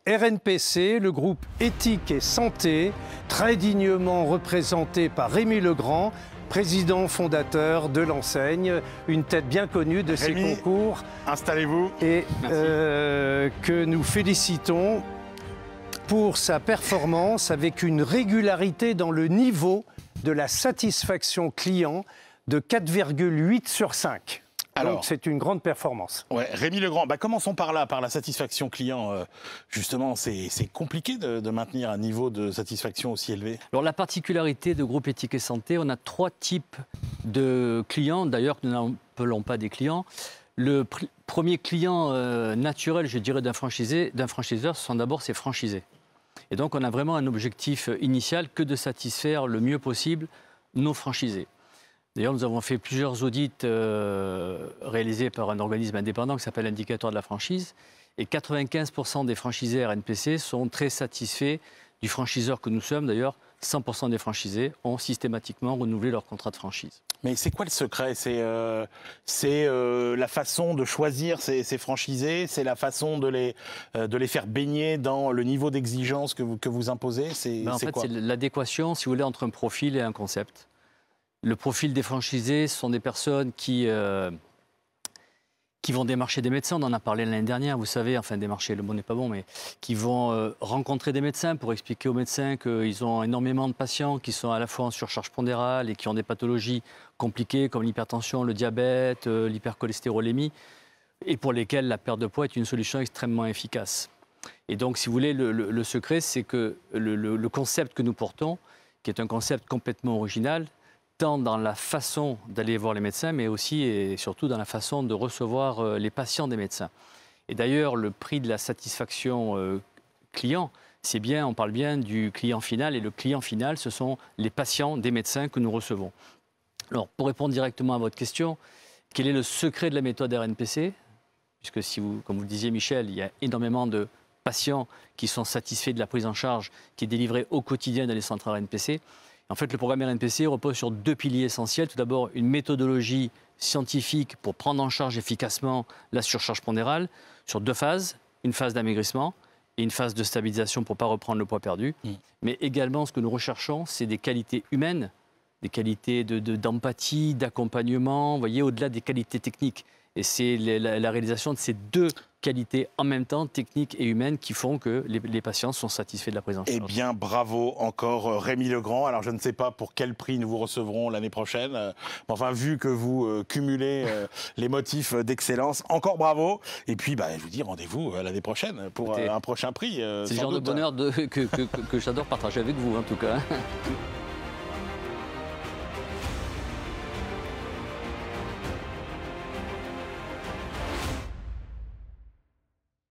RNPC, le groupe Éthique et Santé, très dignement représenté par Rémi Legrand, président fondateur de l'enseigne, une tête bien connue de ces concours. Installez-vous. Et que nous félicitons pour sa performance avec une régularité dans le niveau de la satisfaction client de 4,8 sur 5. Alors, donc c'est une grande performance. Ouais, Rémi Legrand, commençons par là, par la satisfaction client. Justement, c'est compliqué de maintenir un niveau de satisfaction aussi élevé. Alors la particularité de Groupe Éthique et Santé, on a 3 types de clients, d'ailleurs nous n'appelons pas des clients. Le premier client naturel, je dirais, d'un franchiseur, ce sont d'abord ses franchisés. Et donc on a vraiment un objectif initial que de satisfaire le mieux possible nos franchisés. D'ailleurs, nous avons fait plusieurs audits réalisés par un organisme indépendant qui s'appelle l'Indicateur de la franchise. Et 95% des franchisés RNPC sont très satisfaits du franchiseur que nous sommes. D'ailleurs, 100% des franchisés ont systématiquement renouvelé leur contrat de franchise. Mais c'est quoi le secret? C'est la façon de choisir ces franchisés? C'est la façon de les faire baigner dans le niveau d'exigence que vous imposez? En fait, c'est l'adéquation, si vous voulez, entre un profil et un concept. Le profil des franchisés, ce sont des personnes qui vont démarcher des médecins. On en a parlé l'année dernière, vous savez, enfin démarcher, le mot n'est pas bon, mais qui vont rencontrer des médecins pour expliquer aux médecins qu'ils ont énormément de patients qui sont à la fois en surcharge pondérale et qui ont des pathologies compliquées comme l'hypertension, le diabète, l'hypercholestérolémie, et pour lesquels la perte de poids est une solution extrêmement efficace. Et donc, si vous voulez, le secret, c'est que le concept que nous portons, qui est un concept complètement original, tant dans la façon d'aller voir les médecins, mais aussi et surtout dans la façon de recevoir les patients des médecins. Et d'ailleurs, le prix de la satisfaction client, c'est bien, on parle bien du client final, et le client final, ce sont les patients des médecins que nous recevons. Alors, pour répondre directement à votre question, quel est le secret de la méthode RNPC? Puisque, comme vous le disiez, Michel, il y a énormément de patients qui sont satisfaits de la prise en charge qui est délivrée au quotidien dans les centres RNPC. En fait, le programme RNPC repose sur 2 piliers essentiels. Tout d'abord, une méthodologie scientifique pour prendre en charge efficacement la surcharge pondérale sur 2 phases. Une phase d'amaigrissement et une phase de stabilisation pour ne pas reprendre le poids perdu. Mais également, ce que nous recherchons, c'est des qualités humaines, des qualités d'empathie, d'accompagnement, vous voyez, au-delà des qualités techniques. Et c'est la réalisation de ces 2 qualités en même temps, techniques et humaines, qui font que les patients sont satisfaits de la prise en charge. Eh bien, bravo encore Rémi Legrand. Alors, je ne sais pas pour quel prix nous vous recevrons l'année prochaine. Mais enfin, vu que vous cumulez les motifs d'excellence, encore bravo. Et puis, je vous dis rendez-vous l'année prochaine pour un prochain prix. C'est le genre de bonheur que j'adore partager avec vous, en tout cas.